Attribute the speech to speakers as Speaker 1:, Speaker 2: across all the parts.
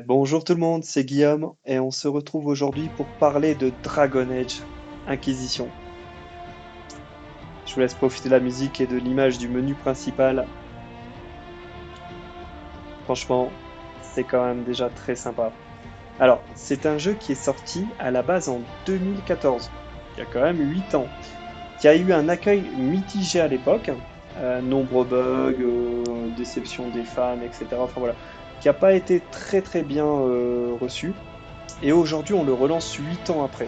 Speaker 1: Bonjour tout le monde, c'est Guillaume et on se retrouve aujourd'hui pour parler de Dragon Age Inquisition. Je vous laisse profiter de la musique et de l'image du menu principal. Franchement, c'est quand même déjà très sympa. Alors, c'est un jeu qui est sorti à la base en 2014, il y a quand même 8 ans, qui a eu un accueil mitigé à l'époque, nombreux bugs, déception des fans, etc. Enfin voilà, qui n'a pas été très très bien reçu. Et aujourd'hui, on le relance 8 ans après.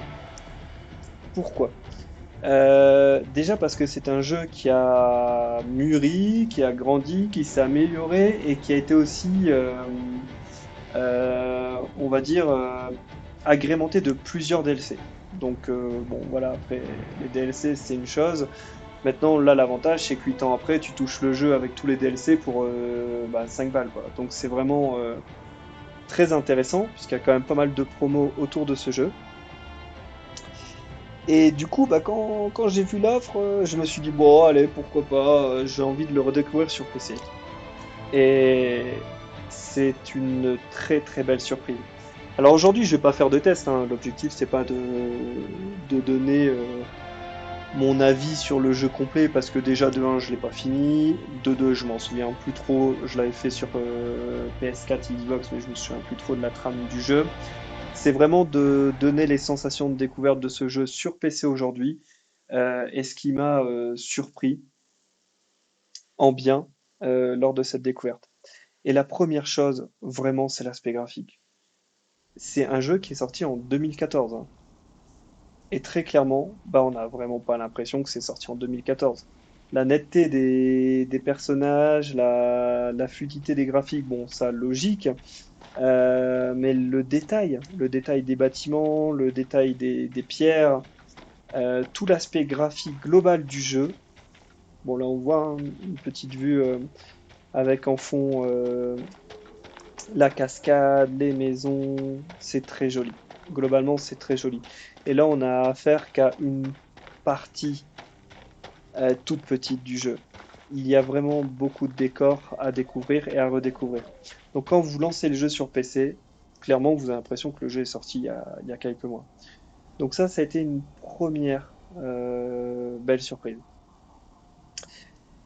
Speaker 1: Pourquoi? Déjà parce que c'est un jeu qui a mûri, qui a grandi, qui s'est amélioré et qui a été aussi, on va dire, agrémenté de plusieurs DLC. Donc bon, voilà, après les DLC c'est une chose. Maintenant, là, l'avantage c'est que 8 ans après, tu touches le jeu avec tous les DLC pour 5 balles, quoi. Donc c'est vraiment très intéressant puisqu'il y a quand même pas mal de promos autour de ce jeu. Et du coup, quand j'ai vu l'offre, je me suis dit, bon, allez, pourquoi pas, j'ai envie de le redécouvrir sur PC. Et c'est une très très belle surprise. Alors aujourd'hui, je vais pas faire de test, hein. L'objectif, c'est pas de donner mon avis sur le jeu complet, parce que déjà, de un, je l'ai pas fini, de deux, je m'en souviens plus trop. Je l'avais fait sur PS4 et Xbox, mais je me souviens plus trop de la trame du jeu. C'est vraiment de donner les sensations de découverte de ce jeu sur PC aujourd'hui, et ce qui m'a surpris en bien lors de cette découverte. Et la première chose, vraiment, c'est l'aspect graphique. C'est un jeu qui est sorti en 2014, hein. Et très clairement, bah, on n'a vraiment pas l'impression que c'est sorti en 2014. La netteté des personnages, la fluidité des graphiques, bon, ça, logique. Mais le détail des bâtiments, le détail des pierres, tout l'aspect graphique global du jeu. Bon, là, on voit hein, une petite vue avec en fond la cascade, les maisons. C'est très joli. Globalement, c'est très joli. Et là, on a affaire qu'à une partie toute petite du jeu. Il y a vraiment beaucoup de décors à découvrir et à redécouvrir. Donc, quand vous lancez le jeu sur PC, clairement, vous avez l'impression que le jeu est sorti il y a quelques mois. Donc ça a été une première belle surprise.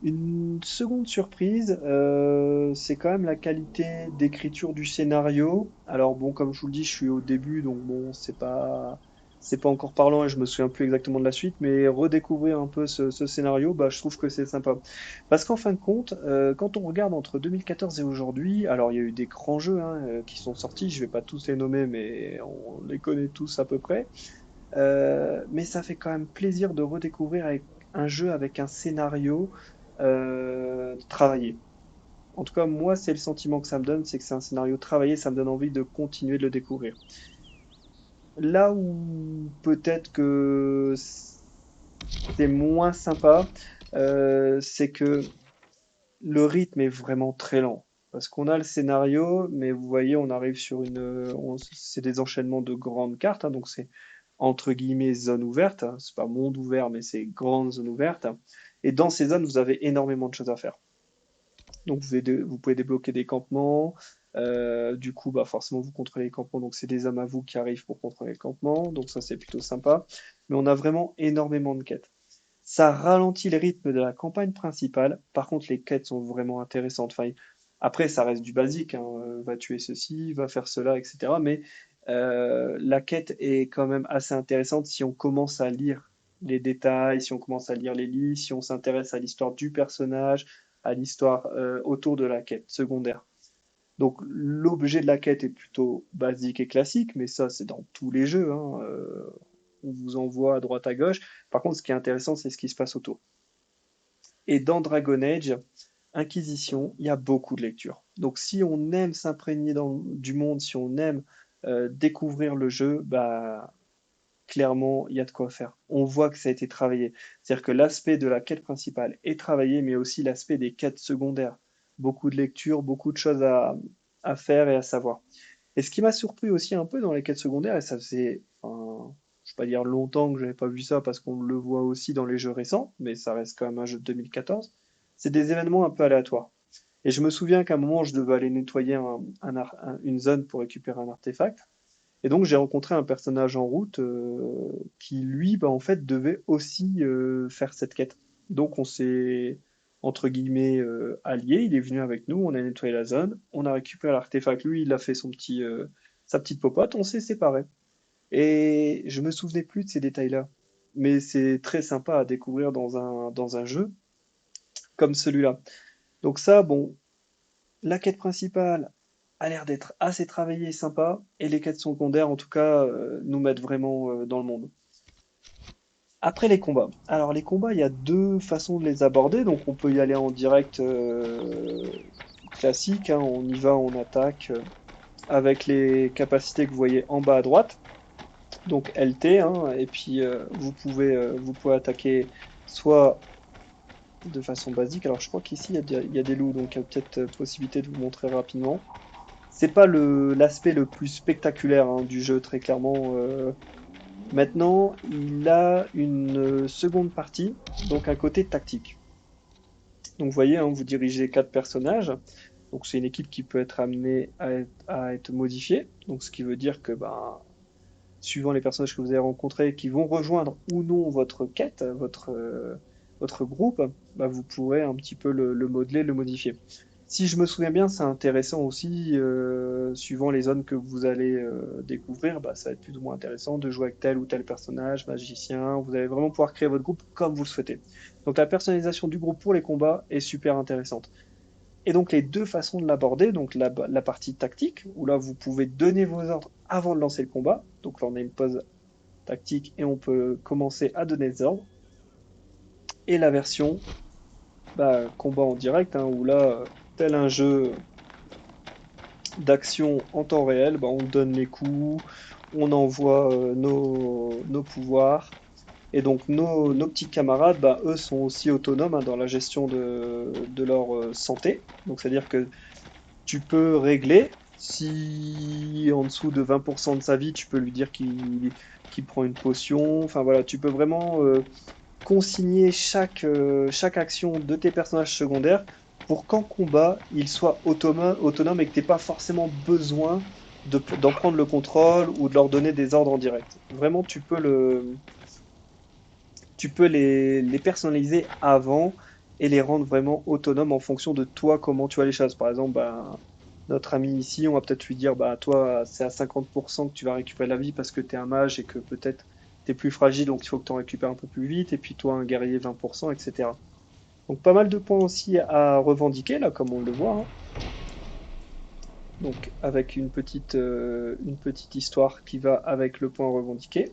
Speaker 1: Une seconde surprise, c'est quand même la qualité d'écriture du scénario. Alors bon, comme je vous le dis, je suis au début, donc bon, c'est pas encore parlant et je me souviens plus exactement de la suite, mais redécouvrir un peu ce scénario, bah, je trouve que c'est sympa. Parce qu'en fin de compte, quand on regarde entre 2014 et aujourd'hui, alors il y a eu des grands jeux hein, qui sont sortis, je vais pas tous les nommer, mais on les connaît tous à peu près. Mais ça fait quand même plaisir de redécouvrir avec un jeu avec un scénario travaillé. En tout cas, moi, c'est le sentiment que ça me donne, c'est que c'est un scénario travaillé, ça me donne envie de continuer de le découvrir. Là où peut-être que c'est moins sympa, c'est que le rythme est vraiment très lent. Parce qu'on a le scénario, mais vous voyez, on arrive sur c'est des enchaînements de grandes cartes, hein, donc c'est entre guillemets zone ouverte. Hein. C'est pas monde ouvert, mais c'est grande zone ouverte. Et dans ces zones, vous avez énormément de choses à faire. Donc vous pouvez débloquer des campements. Du coup, bah forcément, vous contrôlez les campements, donc c'est des hommes à vous qui arrivent pour contrôler le campement. Donc ça, c'est plutôt sympa. Mais on a vraiment énormément de quêtes. Ça ralentit le rythme de la campagne principale. Par contre, les quêtes sont vraiment intéressantes. Enfin, après, ça reste du basique, hein. Va tuer ceci, va faire cela, etc. Mais la quête est quand même assez intéressante si on commence à lire les détails, si on commence à lire les livres, si on s'intéresse à l'histoire du personnage, à l'histoire autour de la quête secondaire. Donc l'objet de la quête est plutôt basique et classique, mais ça c'est dans tous les jeux, hein. On vous envoie à droite à gauche. Par contre, ce qui est intéressant, c'est ce qui se passe autour. Et dans Dragon Age, Inquisition, il y a beaucoup de lectures. Donc si on aime s'imprégner du monde, si on aime découvrir le jeu, bah clairement, il y a de quoi faire. On voit que ça a été travaillé. C'est-à-dire que l'aspect de la quête principale est travaillé, mais aussi l'aspect des quêtes secondaires. Beaucoup de lectures, beaucoup de choses à faire et à savoir. Et ce qui m'a surpris aussi un peu dans les quêtes secondaires, et ça faisait, enfin, je ne vais pas dire longtemps que je n'avais pas vu ça parce qu'on le voit aussi dans les jeux récents, mais ça reste quand même un jeu de 2014, c'est des événements un peu aléatoires. Et je me souviens qu'à un moment, je devais aller nettoyer une zone pour récupérer un artefact. Et donc, j'ai rencontré un personnage en route qui, lui, bah, en fait, devait aussi faire cette quête. Donc, on s'est, entre guillemets, alliés. Il est venu avec nous, on a nettoyé la zone, on a récupéré l'artefact. Lui, il a fait sa petite popote, on s'est séparés. Et je me souvenais plus de ces détails-là. Mais c'est très sympa à découvrir dans un jeu comme celui-là. Donc ça, bon, la quête principale a l'air d'être assez travaillée et sympa, et les quêtes secondaires, en tout cas, nous mettent vraiment dans le monde. Après les combats. Alors les combats, il y a deux façons de les aborder. Donc on peut y aller en direct classique, hein. On y va, on attaque avec les capacités que vous voyez en bas à droite. Donc LT, hein, et puis vous pouvez attaquer soit de façon basique. Alors je crois qu'ici il y a des loups, donc il y a peut-être possibilité de vous montrer rapidement. C'est pas l'aspect le plus spectaculaire hein, du jeu, très clairement. Maintenant, il a une seconde partie, donc un côté tactique. Donc vous voyez, hein, vous dirigez quatre personnages. Donc c'est une équipe qui peut être amenée à être modifiée. Donc ce qui veut dire que ben, suivant les personnages que vous avez rencontrés, qui vont rejoindre ou non votre quête, votre groupe, bah, vous pourrez un petit peu le modeler, le modifier. Si je me souviens bien, c'est intéressant aussi, suivant les zones que vous allez découvrir, bah, ça va être plus ou moins intéressant de jouer avec tel ou tel personnage, magicien. Vous allez vraiment pouvoir créer votre groupe comme vous le souhaitez. Donc la personnalisation du groupe pour les combats est super intéressante. Et donc les deux façons de l'aborder, donc la partie tactique, où là vous pouvez donner vos ordres avant de lancer le combat. Donc là on a une pause tactique et on peut commencer à donner des ordres. Et la version bah, combat en direct, hein, où là, tel un jeu d'action en temps réel, bah, on donne les coups, on envoie nos pouvoirs. Et donc nos petits camarades, bah, eux, sont aussi autonomes hein, dans la gestion de leur santé. Donc c'est-à-dire que tu peux régler, si en dessous de 20% de sa vie, tu peux lui dire qu'il prend une potion. Enfin voilà, tu peux vraiment consigner chaque action de tes personnages secondaires pour qu'en combat, ils soient autonomes et que tu n'aies pas forcément besoin d'en prendre le contrôle ou de leur donner des ordres en direct. Vraiment, tu peux les personnaliser avant et les rendre vraiment autonomes en fonction de toi, comment tu as les choses. Par exemple, bah, notre ami ici, on va peut-être lui dire, bah, toi, c'est à 50% que tu vas récupérer la vie parce que tu es un mage et que peut-être tu es plus fragile, donc il faut que tu en récupères un peu plus vite. Et puis toi, un guerrier, 20%, etc. Donc pas mal de points aussi à revendiquer, là, comme on le voit, hein. Donc avec une petite histoire qui va avec le point revendiqué.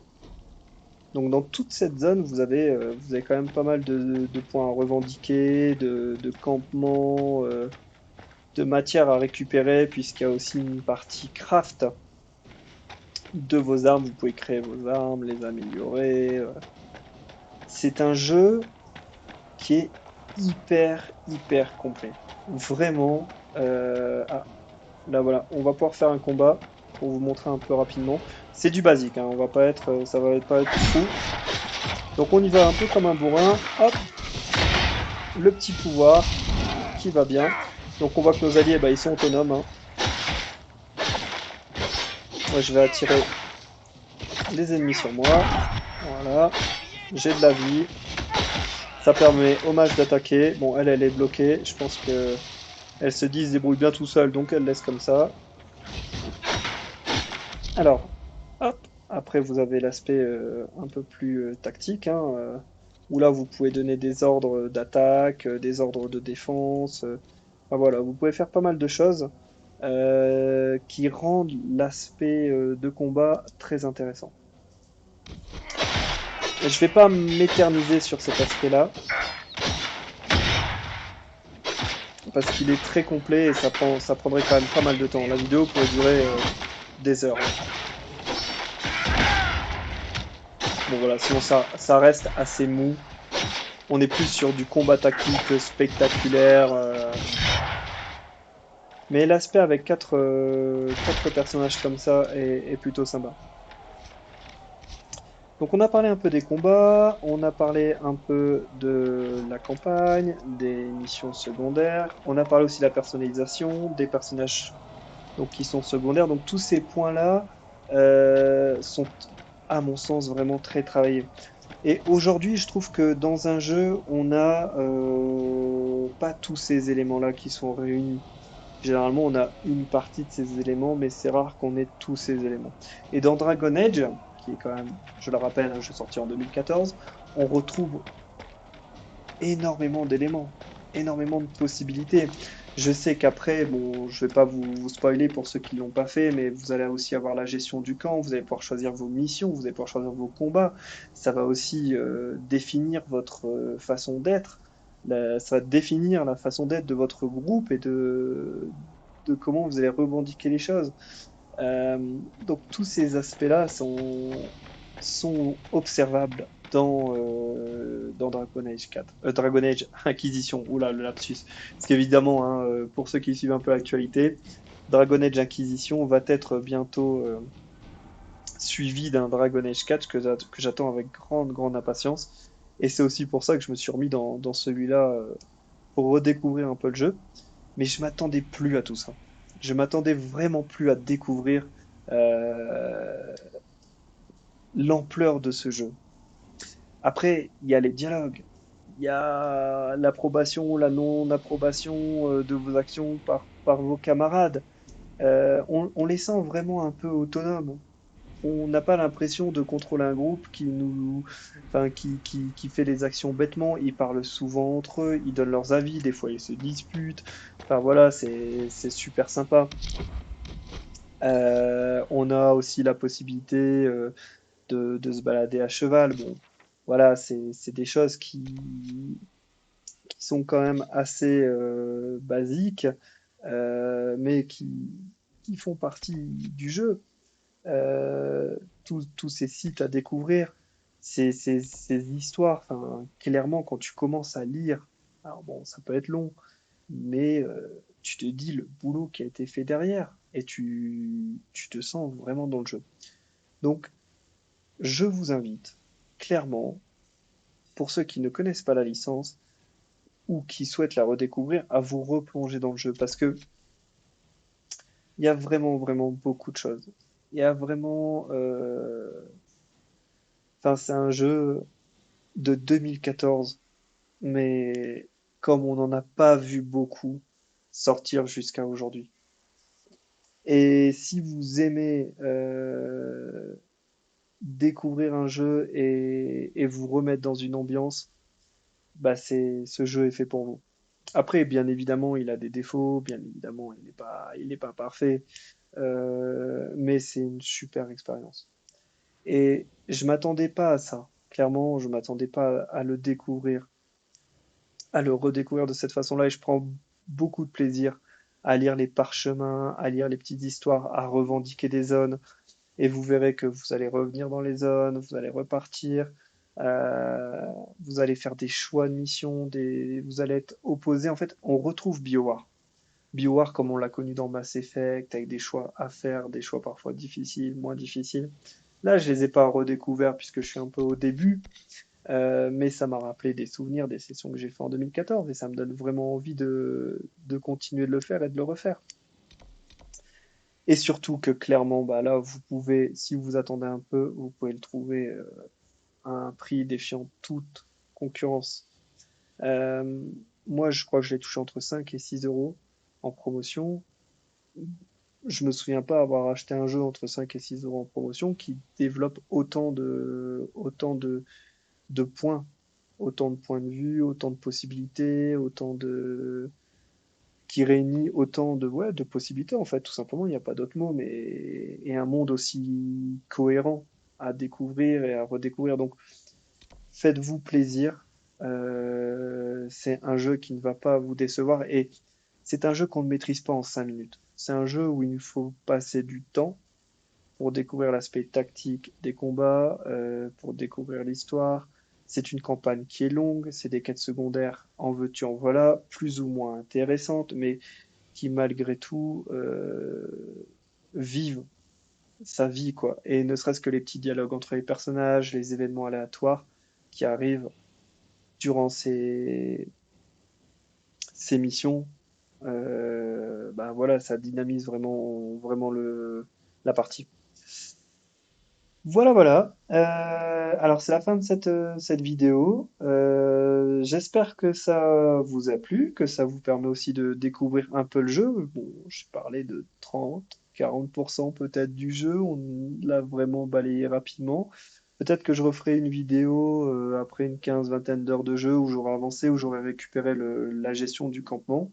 Speaker 1: Donc dans toute cette zone, vous avez quand même pas mal de points à revendiquer, de campements, de matières à récupérer, puisqu'il y a aussi une partie craft de vos armes. Vous pouvez créer vos armes, les améliorer. C'est un jeu qui est hyper complet. Vraiment. Ah, là voilà, on va pouvoir faire un combat pour vous montrer un peu rapidement. C'est du basique, hein, on va pas être, ça va pas être fou. Donc on y va un peu comme un bourrin. Hop, le petit pouvoir qui va bien. Donc on voit que nos alliés, bah, ils sont autonomes, hein. Moi je vais attirer les ennemis sur moi. Voilà. J'ai de la vie. Ça permet au mage d'attaquer. Bon, elle est bloquée. Je pense que elle se dit, se débrouille bien tout seul, donc elle laisse comme ça. Alors, hop. Après, vous avez l'aspect un peu plus tactique, hein, où là, vous pouvez donner des ordres d'attaque, des ordres de défense. Enfin, voilà, vous pouvez faire pas mal de choses qui rendent l'aspect de combat très intéressant. Et je vais pas m'éterniser sur cet aspect-là, parce qu'il est très complet et ça prendrait quand même pas mal de temps. La vidéo pourrait durer des heures, hein. Bon voilà, sinon ça reste assez mou. On est plus sur du combat tactique spectaculaire. Mais l'aspect avec quatre personnages comme ça est plutôt sympa. Donc on a parlé un peu des combats, on a parlé un peu de la campagne, des missions secondaires, on a parlé aussi de la personnalisation, des personnages donc qui sont secondaires. Donc tous ces points-là sont, à mon sens, vraiment très travaillés. Et aujourd'hui, je trouve que dans un jeu, on n'a pas tous ces éléments-là qui sont réunis. Généralement, on a une partie de ces éléments, mais c'est rare qu'on ait tous ces éléments. Et dans Dragon Age, qui est quand même, je le rappelle, un jeu sorti en 2014, on retrouve énormément d'éléments, énormément de possibilités. Je sais qu'après, bon, je vais pas vous spoiler pour ceux qui l'ont pas fait, mais vous allez aussi avoir la gestion du camp, vous allez pouvoir choisir vos missions, vous allez pouvoir choisir vos combats. Ça va aussi définir votre façon d'être. Ça va définir la façon d'être de votre groupe et de comment vous allez revendiquer les choses. Donc tous ces aspects-là sont observables dans Dragon Age 4. Dragon Age Inquisition, oula, le lapsus. Parce qu'évidemment, hein, pour ceux qui suivent un peu l'actualité, Dragon Age Inquisition va être bientôt suivi d'un Dragon Age 4 que j'attends avec grande, grande impatience. Et c'est aussi pour ça que je me suis remis dans celui-là pour redécouvrir un peu le jeu. Mais je m'attendais plus à tout ça. Je m'attendais vraiment plus à découvrir euh, l'ampleur de ce jeu. Après, il y a les dialogues, il y a l'approbation, la non-approbation de vos actions par vos camarades. On les sent vraiment un peu autonomes. On n'a pas l'impression de contrôler un groupe enfin, qui fait les actions bêtement. Ils parlent souvent entre eux, ils donnent leurs avis, des fois ils se disputent. Enfin voilà, c'est super sympa. On a aussi la possibilité de se balader à cheval. Bon, voilà, c'est des choses qui sont quand même assez basiques, mais qui font partie du jeu. Tous ces sites à découvrir, ces histoires, enfin, clairement, quand tu commences à lire, alors bon, ça peut être long, mais tu te dis le boulot qui a été fait derrière, et tu te sens vraiment dans le jeu. Donc, je vous invite, clairement, pour ceux qui ne connaissent pas la licence, ou qui souhaitent la redécouvrir, à vous replonger dans le jeu, parce que il y a vraiment, vraiment beaucoup de choses. Il y a vraiment... Enfin, c'est un jeu de 2014, mais comme on n'en a pas vu beaucoup sortir jusqu'à aujourd'hui. Et si vous aimez découvrir un jeu et vous remettre dans une ambiance, bah ce jeu est fait pour vous. Après, bien évidemment, il a des défauts, bien évidemment, il n'est pas parfait, mais c'est une super expérience. Et je m'attendais pas à ça. Clairement, je m'attendais pas à le découvrir, à le redécouvrir de cette façon-là. Et je prends beaucoup de plaisir à lire les parchemins, à lire les petites histoires, à revendiquer des zones. Et vous verrez que vous allez revenir dans les zones, vous allez repartir, euh, vous allez faire des choix de mission, vous allez être opposé. En fait, on retrouve BioWare. BioWare comme on l'a connu dans Mass Effect, avec des choix à faire, des choix parfois difficiles, moins difficiles. Là, je les ai pas redécouverts puisque je suis un peu au début, mais ça m'a rappelé des souvenirs des sessions que j'ai fait en 2014 et ça me donne vraiment envie de continuer de le faire et de le refaire. Et surtout que clairement, bah là, vous pouvez, si vous attendez un peu, vous pouvez le trouver à un prix défiant toute concurrence. Euh, Moi, je crois que je l'ai touché entre 5 et 6 euros en promotion. Je me souviens pas avoir acheté un jeu entre 5 et 6 euros en promotion qui développe de points, autant de points de vue, autant de possibilités, qui réunit autant ouais, de possibilités en fait, tout simplement, il n'y a pas d'autre mot, mais et un monde aussi cohérent à découvrir et à redécouvrir. Donc faites-vous plaisir. C'est un jeu qui ne va pas vous décevoir et c'est un jeu qu'on ne maîtrise pas en 5 minutes. C'est un jeu où il faut passer du temps pour découvrir l'aspect tactique des combats, pour découvrir l'histoire. C'est une campagne qui est longue, c'est des quêtes secondaires en veux-tu, en voilà, plus ou moins intéressantes, mais qui malgré tout vivent. sa vie, quoi. Et ne serait-ce que les petits dialogues entre les personnages, les événements aléatoires qui arrivent durant ces missions, ben voilà, ça dynamise vraiment la partie. Voilà, voilà. Alors, c'est la fin de cette vidéo. J'espère que ça vous a plu, que ça vous permet aussi de découvrir un peu le jeu. Bon, je parlais de 30-40% peut-être du jeu. On l'a vraiment balayé rapidement. Peut-être que je referai une vidéo après une vingtaine d'heures de jeu où j'aurai avancé, où j'aurai récupéré la gestion du campement,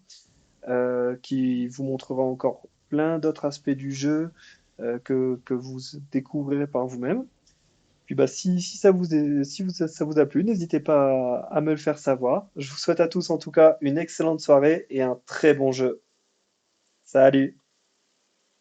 Speaker 1: qui vous montrera encore plein d'autres aspects du jeu que vous découvrirez par vous-même. Puis bah, si ça vous a plu, n'hésitez pas à me le faire savoir. Je vous souhaite à tous en tout cas une excellente soirée et un très bon jeu. Salut!